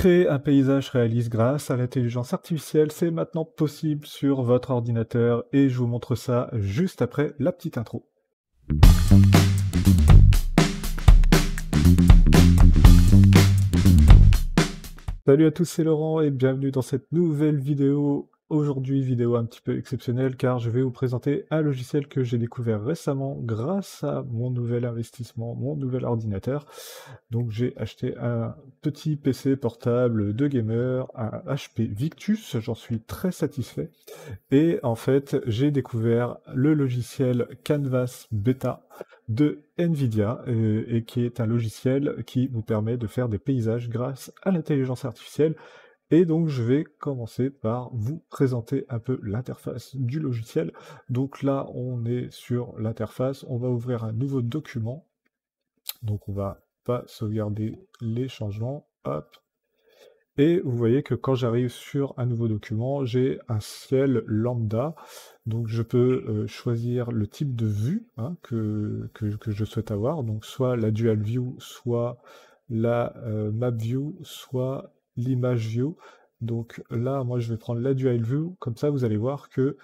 Créer un paysage réaliste grâce à l'intelligence artificielle, c'est maintenant possible sur votre ordinateur et je vous montre ça juste après la petite intro. Salut à tous, c'est Laurent et bienvenue dans cette nouvelle vidéo. Aujourd'hui, vidéo un petit peu exceptionnelle car je vais vous présenter un logiciel que j'ai découvert récemment grâce à mon nouvel investissement, mon nouvel ordinateur. Donc j'ai acheté un petit PC portable de gamer, un HP Victus, j'en suis très satisfait. Et en fait, j'ai découvert le logiciel Canvas Beta de NVIDIA, et qui est un logiciel qui vous permet de faire des paysages grâce à l'intelligence artificielle. Et donc, je vais commencer par vous présenter un peu l'interface du logiciel. Donc là, on est sur l'interface, on va ouvrir un nouveau document. Donc on va pas sauvegarder les changements. Hop. Et vous voyez que quand j'arrive sur un nouveau document, j'ai un ciel lambda. Donc je peux choisir le type de vue hein, que je souhaite avoir. Donc soit la dual view, soit la map view, soit l'image view. Donc là, moi je vais prendre la dual view. Comme ça, vous allez voir que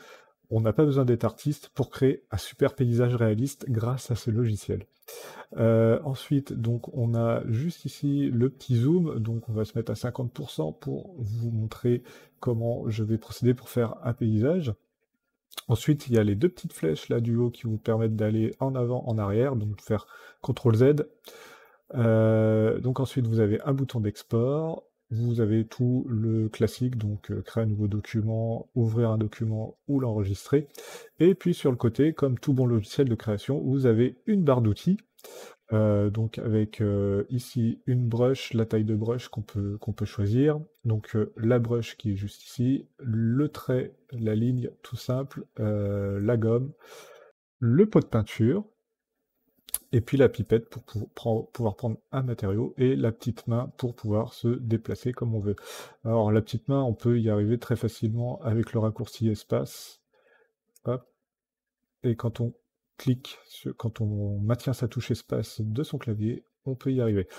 on n'a pas besoin d'être artiste pour créer un super paysage réaliste grâce à ce logiciel. Ensuite, donc on a juste ici le petit zoom, donc on va se mettre à 50% pour vous montrer comment je vais procéder pour faire un paysage. Ensuite, il y a les deux petites flèches là du haut qui vous permettent d'aller en avant, en arrière, donc de faire CTRL Z. Donc ensuite, vous avez un bouton d'export. Vous avez tout le classique, donc créer un nouveau document, ouvrir un document ou l'enregistrer. Et puis sur le côté, comme tout bon logiciel de création, vous avez une barre d'outils. Donc avec ici une brush, la taille de brush qu'on peut choisir. Donc la brush qui est juste ici, le trait, la ligne tout simple, la gomme, le pot de peinture, et puis la pipette pour pouvoir prendre un matériau, et la petite main pour pouvoir se déplacer comme on veut. Alors la petite main, on peut y arriver très facilement avec le raccourci espace. Hop. Et quand on clique, quand on maintient sa touche espace de son clavier, on peut y arriver.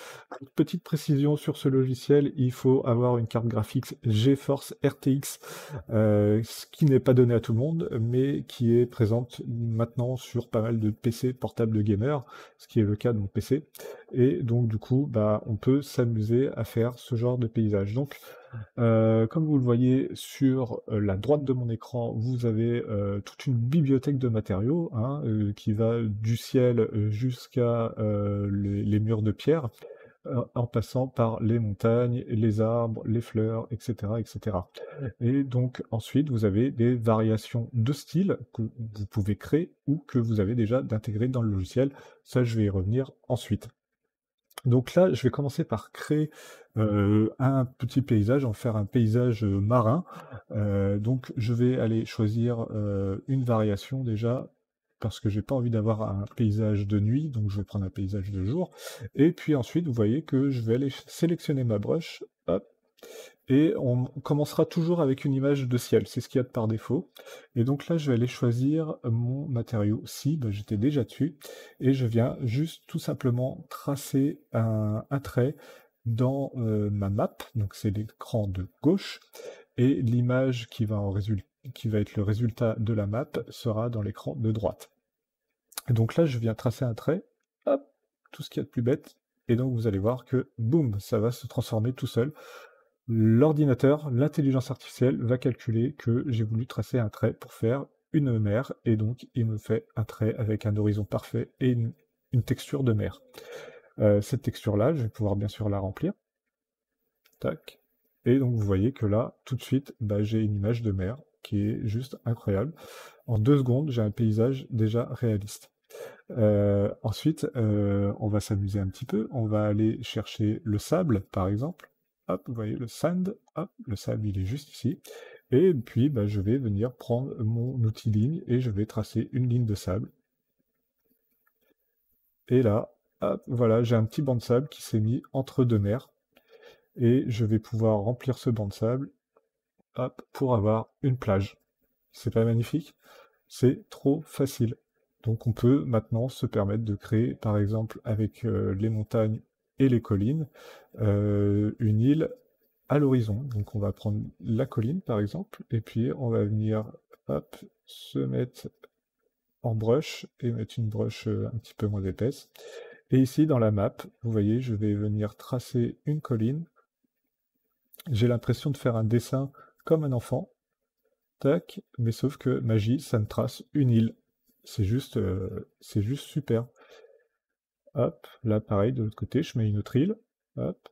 Petite précision sur ce logiciel, il faut avoir une carte graphique GeForce RTX, ce qui n'est pas donné à tout le monde, mais qui est présente maintenant sur pas mal de PC portables de gamers, ce qui est le cas de mon PC. Et donc du coup, bah, on peut s'amuser à faire ce genre de paysage. Donc comme vous le voyez sur la droite de mon écran, vous avez toute une bibliothèque de matériaux hein, qui va du ciel jusqu'à les murs de pierre, en passant par les montagnes, les arbres, les fleurs, etc., etc. Et donc ensuite, vous avez des variations de style que vous pouvez créer ou que vous avez déjà d'intégrer dans le logiciel. Ça, je vais y revenir ensuite. Donc là, je vais commencer par créer un petit paysage, en faire un paysage marin. Donc je vais aller choisir une variation déjà, parce que j'ai pas envie d'avoir un paysage de nuit, donc je vais prendre un paysage de jour. Et puis ensuite, vous voyez que je vais aller sélectionner ma brush, hop, et on commencera toujours avec une image de ciel, c'est ce qu'il y a de par défaut. Et donc là, je vais aller choisir mon matériau cible, j'étais déjà dessus, et je viens juste tout simplement tracer un trait dans ma map, donc c'est l'écran de gauche, et l'image qui va être le résultat de la map sera dans l'écran de droite. Et donc là, je viens tracer un trait, hop, tout ce qu'il y a de plus bête, et donc vous allez voir que, boum, ça va se transformer tout seul. L'ordinateur, l'intelligence artificielle, va calculer que j'ai voulu tracer un trait pour faire une mer, et donc il me fait un trait avec un horizon parfait et une texture de mer. Cette texture-là, je vais pouvoir bien sûr la remplir. Tac. Et donc vous voyez que là, tout de suite, bah, j'ai une image de mer qui est juste incroyable. En 2 secondes, j'ai un paysage déjà réaliste. Ensuite, on va s'amuser un petit peu. On va aller chercher le sable, par exemple. Hop, vous voyez le sand. Hop, le sable, il est juste ici. Et puis, bah, je vais venir prendre mon outil ligne et je vais tracer une ligne de sable. Et là, hop, voilà, j'ai un petit banc de sable qui s'est mis entre deux mers. Et je vais pouvoir remplir ce banc de sable, hop, pour avoir une plage. C'est pas magnifique? C'est trop facile. Donc on peut maintenant se permettre de créer, par exemple, avec les montagnes et les collines, une île à l'horizon. Donc on va prendre la colline par exemple, et puis on va venir, hop, se mettre en brush, et mettre une brush un petit peu moins épaisse. Et ici dans la map, vous voyez, je vais venir tracer une colline. J'ai l'impression de faire un dessin comme un enfant. Tac, mais sauf que magie, ça me trace une île. C'est juste super. Hop, là pareil, de l'autre côté, je mets une autre île. Hop.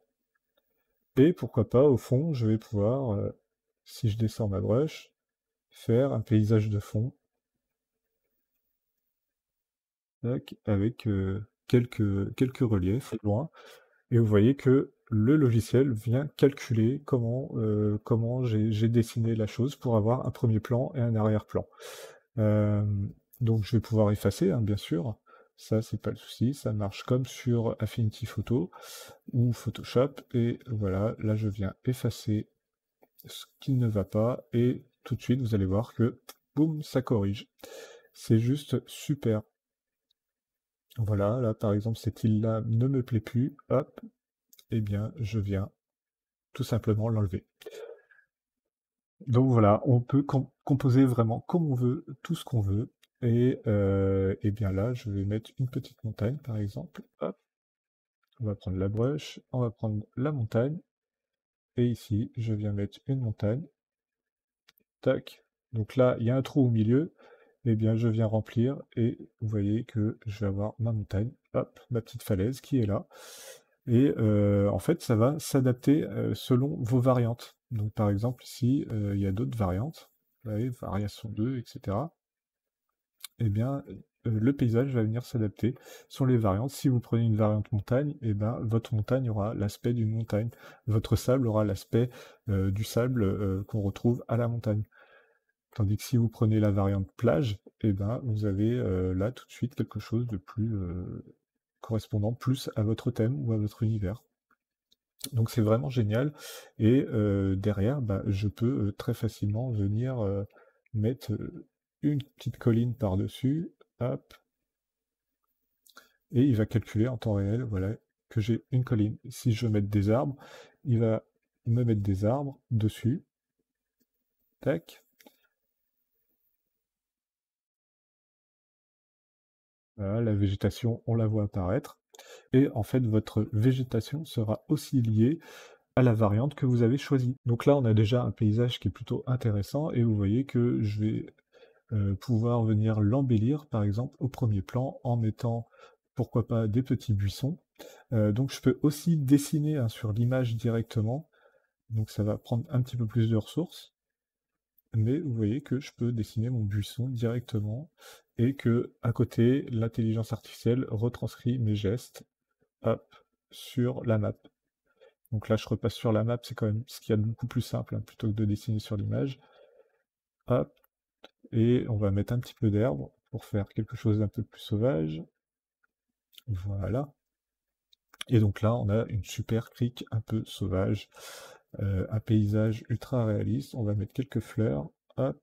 Et pourquoi pas, au fond, je vais pouvoir, si je descends ma brush, faire un paysage de fond. Tac, avec quelques reliefs au loin. Et vous voyez que le logiciel vient calculer comment j'ai dessiné la chose pour avoir un premier plan et un arrière-plan. Donc je vais pouvoir effacer, hein, bien sûr. Ça, c'est pas le souci. Ça marche comme sur Affinity Photo ou Photoshop. Et voilà, là, je viens effacer ce qui ne va pas. Et tout de suite, vous allez voir que, boum, ça corrige. C'est juste super. Voilà, là, par exemple, cette île-là ne me plaît plus. Hop, eh bien, je viens tout simplement l'enlever. Donc voilà, on peut composer vraiment comme on veut, tout ce qu'on veut. Et bien là, je vais mettre une petite montagne, par exemple. Hop, on va prendre la brush, on va prendre la montagne. Et ici, je viens mettre une montagne. Tac. Donc là, il y a un trou au milieu. Eh bien, je viens remplir et vous voyez que je vais avoir ma montagne. Hop, ma petite falaise qui est là. Et en fait, ça va s'adapter selon vos variantes. Donc par exemple, ici, il y a d'autres variantes, vous voyez, variation 2, etc. Eh bien, le paysage va venir s'adapter sur les variantes. Si vous prenez une variante montagne, eh ben, votre montagne aura l'aspect d'une montagne. Votre sable aura l'aspect du sable qu'on retrouve à la montagne. Tandis que si vous prenez la variante plage, eh ben, vous avez là tout de suite quelque chose de plus correspondant plus à votre thème ou à votre univers. Donc c'est vraiment génial. Et derrière, bah, je peux très facilement venir mettre une petite colline par-dessus, hop, et il va calculer en temps réel, voilà, que j'ai une colline. Si je veux mettre des arbres, il va me mettre des arbres dessus, tac. Voilà, la végétation, on la voit apparaître. Et en fait, votre végétation sera aussi liée à la variante que vous avez choisie. Donc là, on a déjà un paysage qui est plutôt intéressant, et vous voyez que je vais pouvoir venir l'embellir, par exemple, au premier plan, en mettant, pourquoi pas, des petits buissons. Donc je peux aussi dessiner hein, sur l'image directement, donc ça va prendre un petit peu plus de ressources, mais vous voyez que je peux dessiner mon buisson directement, et que, à côté, l'intelligence artificielle retranscrit mes gestes, hop, sur la map. Donc là, je repasse sur la map, c'est quand même ce qu'il y a de beaucoup plus simple, hein, plutôt que de dessiner sur l'image. Hop, et on va mettre un petit peu d'herbe pour faire quelque chose d'un peu plus sauvage. Voilà. Et donc là, on a une super crique un peu sauvage, un paysage ultra réaliste. On va mettre quelques fleurs. Hop.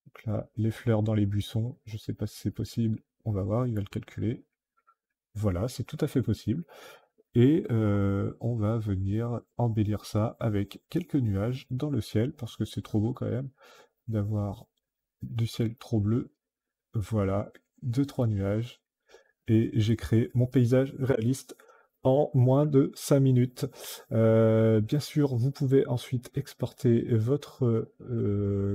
Donc là, les fleurs dans les buissons. Je ne sais pas si c'est possible. On va voir, il va le calculer. Voilà, c'est tout à fait possible. Et on va venir embellir ça avec quelques nuages dans le ciel, parce que c'est trop beau quand même d'avoir du ciel trop bleu. Voilà, 2-3 nuages. Et j'ai créé mon paysage réaliste en moins de 5 minutes. Bien sûr, vous pouvez ensuite exporter votre,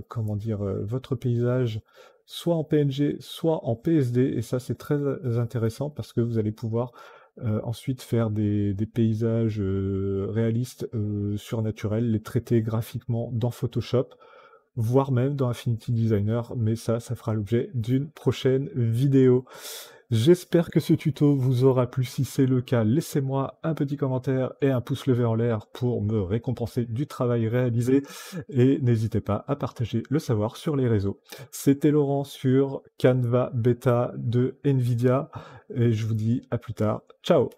comment dire, votre paysage soit en PNG, soit en PSD, et ça c'est très intéressant parce que vous allez pouvoir ensuite faire des paysages réalistes, surnaturels, les traiter graphiquement dans Photoshop, voire même dans Affinity Designer, mais ça fera l'objet d'une prochaine vidéo. J'espère que ce tuto vous aura plu. Si c'est le cas, laissez-moi un petit commentaire et un pouce levé en l'air pour me récompenser du travail réalisé. Et n'hésitez pas à partager le savoir sur les réseaux. C'était Laurent sur Canva Beta de NVIDIA. Et je vous dis à plus tard. Ciao!